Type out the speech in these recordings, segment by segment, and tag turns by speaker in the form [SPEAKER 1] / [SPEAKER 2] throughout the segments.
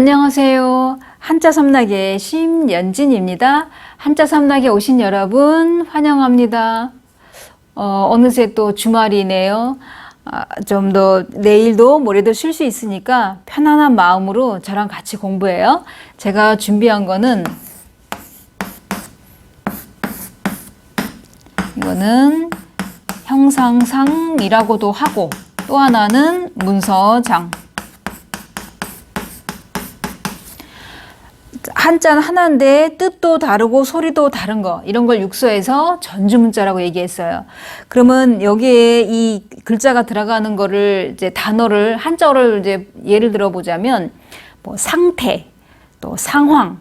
[SPEAKER 1] 안녕하세요. 한자 섬락의 심연진입니다. 한자 섬락에 오신 여러분 환영합니다. 어느새 또 주말이네요. 좀 더 내일도 모레도 쉴 수 있으니까 편안한 마음으로 저랑 같이 공부해요. 제가 준비한 거는 이거는 형상상이라고도 하고 또 하나는 문서장. 한자는 하나인데 뜻도 다르고 소리도 다른 거, 이런 걸 육서에서 전주문자라고 얘기했어요. 그러면 여기에 이 글자가 들어가는 거를 이제 단어를 한자어를 이제 예를 들어 보자면 뭐 상태, 또 상황,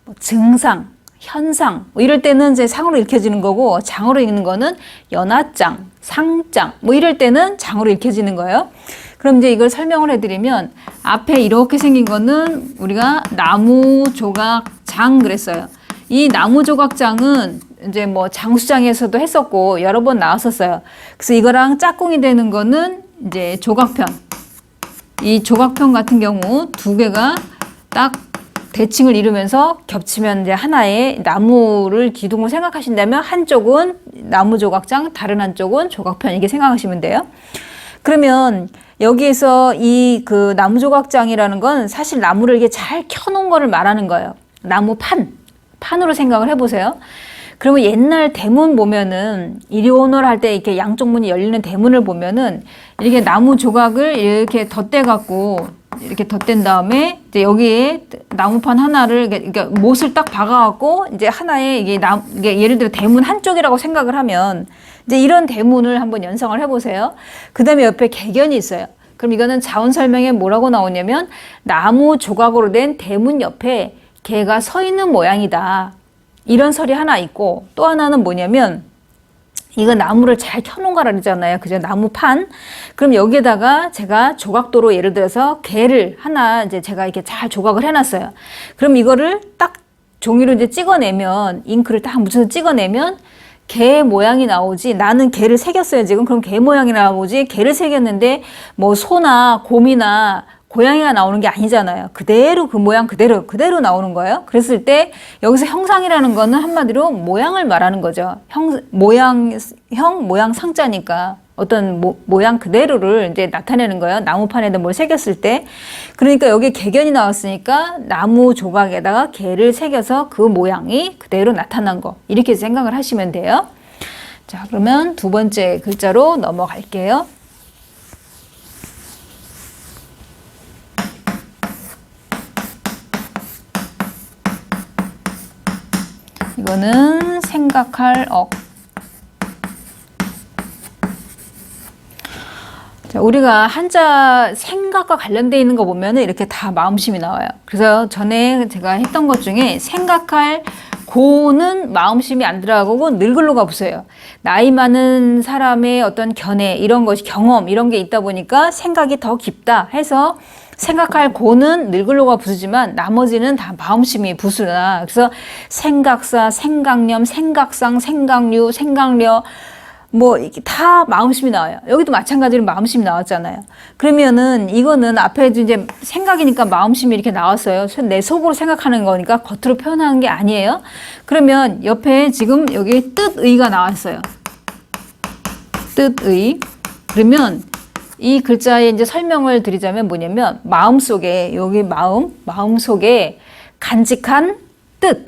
[SPEAKER 1] 뭐 증상, 현상, 뭐 이럴 때는 이제 상으로 읽혀지는 거고, 장으로 읽는 거는 연하장, 상장, 뭐 이럴 때는 장으로 읽혀지는 거예요. 그럼 이제 이걸 설명을 해드리면, 앞에 이렇게 생긴 거는 우리가 나무조각장 그랬어요. 이 나무조각장은 이제 뭐 장수장에서도 했었고 여러 번 나왔었어요. 그래서 이거랑 짝꿍이 되는 거는 이제 조각편. 이 조각편 같은 경우 두 개가 딱 대칭을 이루면서 겹치면 이제 하나의 나무를 기둥을 생각하신다면 한쪽은 나무조각장, 다른 한쪽은 조각편, 이렇게 생각하시면 돼요. 그러면 여기에서 이 그 나무조각장이라는 건 사실 나무를 이렇게 잘 켜놓은 거를 말하는 거예요. 판으로 생각을 해보세요. 그러면 옛날 대문 보면은 일요원을 할 때 이렇게 양쪽 문이 열리는 대문을 보면은 이렇게 나무 조각을 이렇게 덧대갖고 이렇게 덧댄 다음에 이제 여기에 나무판 하나를 그러니까 못을 딱 박아갖고 이제 하나의 이게 예를 들어 대문 한쪽이라고 생각을 하면 이제 이런 대문을 한번 연상을 해보세요. 그 다음에 옆에 개견이 있어요. 그럼 이거는 자원 설명에 뭐라고 나오냐면 나무 조각으로 된 대문 옆에 개가 서 있는 모양이다. 이런 설이 하나 있고, 또 하나는 뭐냐면 이거 나무를 잘 켜놓은 거라 그러잖아요. 그죠? 나무판. 그럼 여기에다가 제가 조각도로 예를 들어서 개를 하나 이제 제가 이렇게 잘 조각을 해놨어요. 그럼 이거를 딱 종이로 이제 찍어내면, 잉크를 딱 묻혀서 찍어내면 개 모양이 나오지. 나는 개를 새겼어요, 지금. 그럼 개 모양이 나오지. 개를 새겼는데 뭐 소나 곰이나 고양이가 나오는 게 아니잖아요. 그대로 그 모양 그대로 나오는 거예요. 그랬을 때 여기서 형상이라는 거는 한마디로 모양을 말하는 거죠. 모양 상자니까 어떤 모양 그대로를 이제 나타내는 거예요. 나무판에다 뭘 새겼을 때. 그러니까 여기 개견이 나왔으니까 나무 조각에다가 개를 새겨서 그 모양이 그대로 나타난 거. 이렇게 생각을 하시면 돼요. 자, 그러면 두 번째 글자로 넘어갈게요. 이거는 생각할 억. 자, 우리가 한자 생각과 관련되어 있는 거 보면은 이렇게 다 마음심이 나와요. 그래서 전에 제가 했던 것 중에 생각할 고는 마음심이 안 들어가고 늙을로가 붙어요. 나이 많은 사람의 어떤 견해, 이런 것이 경험, 이런 게 있다 보니까 생각이 더 깊다 해서 생각할 고는 늙을로가 붙지만 나머지는 다 마음심이 붙으나, 그래서 생각사, 생각념, 생각상, 생각류, 생각려 뭐 다 마음심이 나와요. 여기도 마찬가지로 마음심이 나왔잖아요. 그러면은 이거는 앞에 이제 생각이니까 마음심이 이렇게 나왔어요. 내 속으로 생각하는 거니까 겉으로 표현하는 게 아니에요. 그러면 옆에 지금 여기 뜻의가 나왔어요. 뜻의. 그러면 이 글자에 이제 설명을 드리자면 뭐냐면 마음속에, 여기 마음속에 간직한 뜻,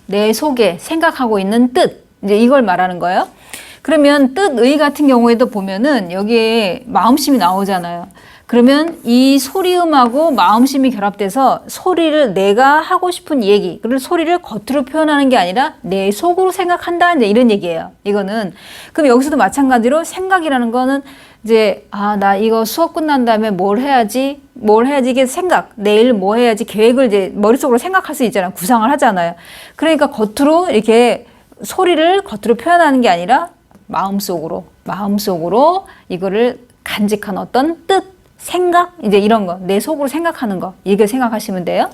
[SPEAKER 1] 내 속에 생각하고 있는 뜻, 이제 이걸 말하는 거예요. 그러면 뜻의 같은 경우에도 보면은 여기에 마음심이 나오잖아요. 그러면 이 소리음하고 마음심이 결합돼서 소리를 내가 하고 싶은 얘기, 그리고 소리를 겉으로 표현하는 게 아니라 내 속으로 생각한다, 이제 이런 얘기예요. 이거는. 그럼 여기서도 마찬가지로 생각이라는 거는 이제 나 이거 수업 끝난 다음에 뭘 해야지 이게 생각, 내일 뭐 해야지 계획을 이제 머릿속으로 생각할 수 있잖아요. 구상을 하잖아요. 그러니까 겉으로 이렇게 소리를 겉으로 표현하는 게 아니라 마음속으로 이거를 간직한 어떤 뜻, 생각, 이제 이런 거, 내 속으로 생각하는 거, 이걸 생각하시면 돼요.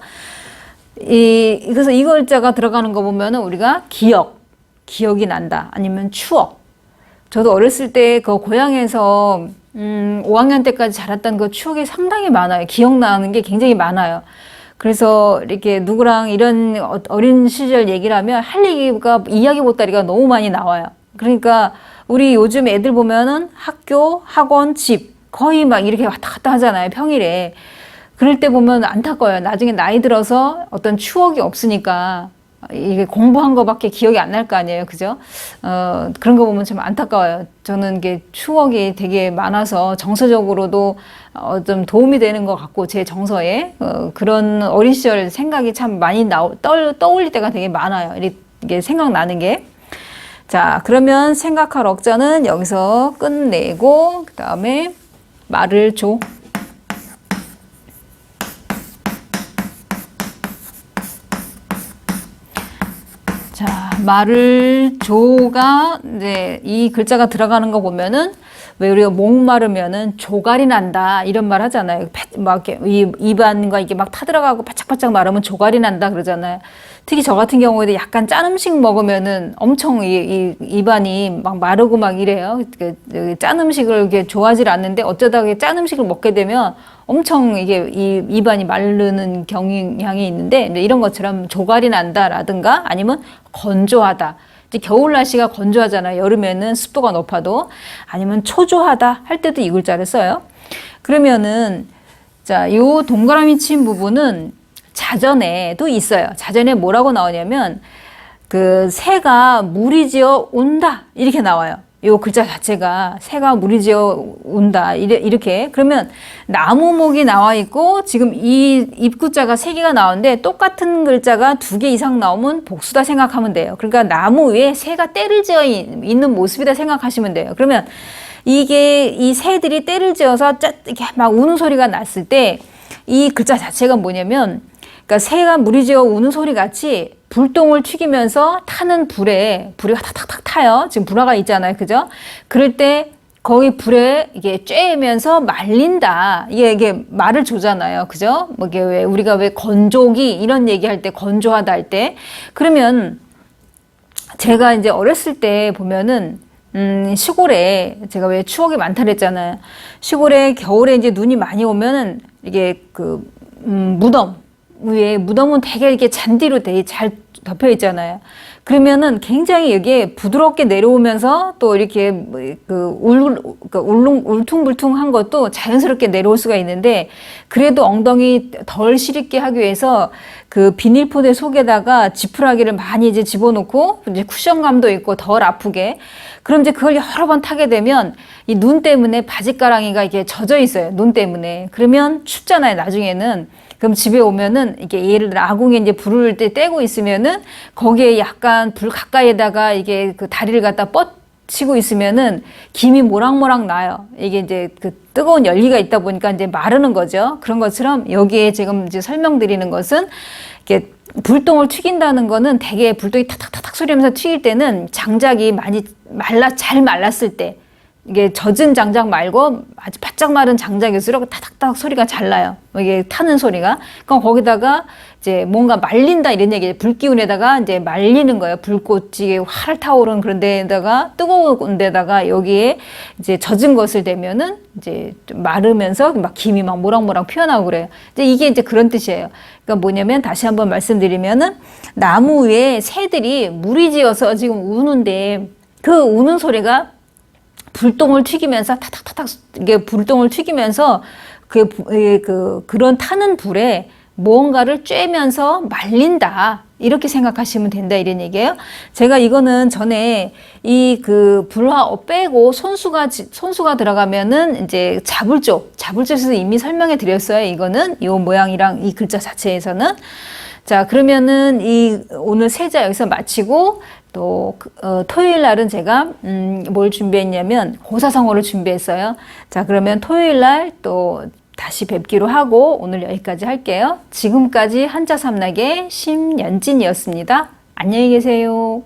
[SPEAKER 1] 그래서 이 글자가 들어가는 거 보면은 우리가 기억이 난다, 아니면 추억. 저도 어렸을 때 그 고향에서 5학년 때까지 자랐던 그 추억이 상당히 많아요. 기억나는 게 굉장히 많아요. 그래서 이렇게 누구랑 이런 어린 시절 얘기를 하면 할 얘기가 이야기 보따리가 너무 많이 나와요. 그러니까 우리 요즘 애들 보면은 학교, 학원, 집 거의 막 이렇게 왔다 갔다 하잖아요, 평일에. 그럴 때 보면 안타까워요. 나중에 나이 들어서 어떤 추억이 없으니까 이게 공부한 거밖에 기억이 안 날 거 아니에요. 그죠? 그런 거 보면 참 안타까워요. 저는 이게 추억이 되게 많아서 정서적으로도 좀 도움이 되는 것 같고, 제 정서에. 그런 어린 시절 생각이 참 많이 떠올릴 때가 되게 많아요. 이게 생각나는 게. 자, 그러면 생각할 억자는 여기서 끝내고, 그 다음에 말을 줘. 자, 말을 조가 이제 이 글자가 들어가는 거 보면은 왜 우리가 목마르면은 조갈이 난다 이런 말 하잖아요. 막 이렇게 입안과 이게 막 타들어가고 바짝바짝 마르면 조갈이 난다 그러잖아요. 특히 저 같은 경우에도 약간 짠 음식 먹으면은 엄청 이 입안이 막 마르고 막 이래요. 짠 음식을 이렇게 좋아하지 않는데 어쩌다 짠 음식을 먹게 되면 엄청 이게 입안이 마르는 경향이 있는데 이런 것처럼 조갈이 난다라든가 아니면 건조하다. 이제 겨울 날씨가 건조하잖아요. 여름에는 습도가 높아도. 아니면 초조하다 할 때도 이 글자를 써요. 그러면은 자, 요 동그라미 친 부분은 자전에도 있어요. 자전에 뭐라고 나오냐면 그 새가 무리지어 온다 이렇게 나와요. 요 글자 자체가 새가 무리지어 온다 이렇게. 그러면 나무목이 나와 있고 지금 이 입구자가 3개가 나오는데 똑같은 글자가 2개 이상 나오면 복수다 생각하면 돼요. 그러니까 나무 위에 새가 떼를 지어 있는 모습이다 생각하시면 돼요. 그러면 이게 이 새들이 떼를 지어서 이렇게 막 우는 소리가 났을 때 이 글자 자체가 뭐냐면, 그러니까 새가 무리지어 우는 소리 같이 불똥을 튀기면서 타는 불이 탁탁탁 타요. 지금 불화가 있잖아요. 그죠? 그럴 때 거기 불에 이게 쬐면서 말린다. 이게 말을 조잖아요. 그죠? 뭐 이게 왜 우리가 왜 건조기 이런 얘기할 때 건조하다 할 때 그러면 제가 이제 어렸을 때 보면은 시골에 제가 왜 추억이 많다 그랬잖아요. 시골에 겨울에 이제 눈이 많이 오면은 이게 그 무덤 위에 무덤은 되게 이렇게 잔디로 되게 잘 덮여 있잖아요. 그러면은 굉장히 여기에 부드럽게 내려오면서 또 이렇게 울퉁불퉁한 것도 자연스럽게 내려올 수가 있는데 그래도 엉덩이 덜 시렵게 하기 위해서 그 비닐포대 속에다가 지푸라기를 많이 이제 집어넣고 이제 쿠션감도 있고 덜 아프게 그럼 이제 그걸 여러 번 타게 되면 이 눈 때문에 바지가랑이가 이게 젖어 있어요. 눈 때문에. 그러면 춥잖아요. 나중에는. 그럼 집에 오면은 이게 예를 들어 아궁이에 이제 불을 떼고 있으면은 거기에 약간 불 가까이에다가 이게 그 다리를 갖다 뻗치고 있으면은 김이 모락모락 나요. 이게 이제 그 뜨거운 열기가 있다 보니까 이제 마르는 거죠. 그런 것처럼 여기에 지금 이제 설명드리는 것은 이게 불똥을 튀긴다는 거는 되게 불똥이 탁탁탁탁 소리하면서 튀길 때는 장작이 많이 잘 말랐을 때 이게 젖은 장작 말고 아주 바짝 마른 장작일수록 타닥타닥 소리가 잘 나요. 이게 타는 소리가. 그럼 거기다가 이제 뭔가 말린다 이런 얘기예요. 불기운에다가 이제 말리는 거예요. 불꽃이 활 타오르는 그런 데다가 뜨거운 데다가 여기에 이제 젖은 것을 대면은 이제 좀 마르면서 막 김이 막 모락모락 피어나고 그래요. 이게 이제 그런 뜻이에요. 그러니까 뭐냐면 다시 한번 말씀드리면은 나무 위에 새들이 무리지어서 지금 우는데 그 우는 소리가 불똥을 튀기면서 타닥타닥 이게 불똥을 튀기면서 그런 타는 불에 무언가를 쬐면서 말린다 이렇게 생각하시면 된다 이런 얘기예요. 제가 이거는 전에 이 그 불화 빼고 손수가 들어가면은 이제 자불조에서 이미 설명해 드렸어요. 이거는 이 모양이랑 이 글자 자체에서는. 자, 그러면은 오늘 세자 여기서 마치고 또 토요일 날은 제가 뭘 준비했냐면 고사성어를 준비했어요. 자, 그러면 토요일 날 또 다시 뵙기로 하고 오늘 여기까지 할게요. 지금까지 한자삼락의 심연진이었습니다. 안녕히 계세요.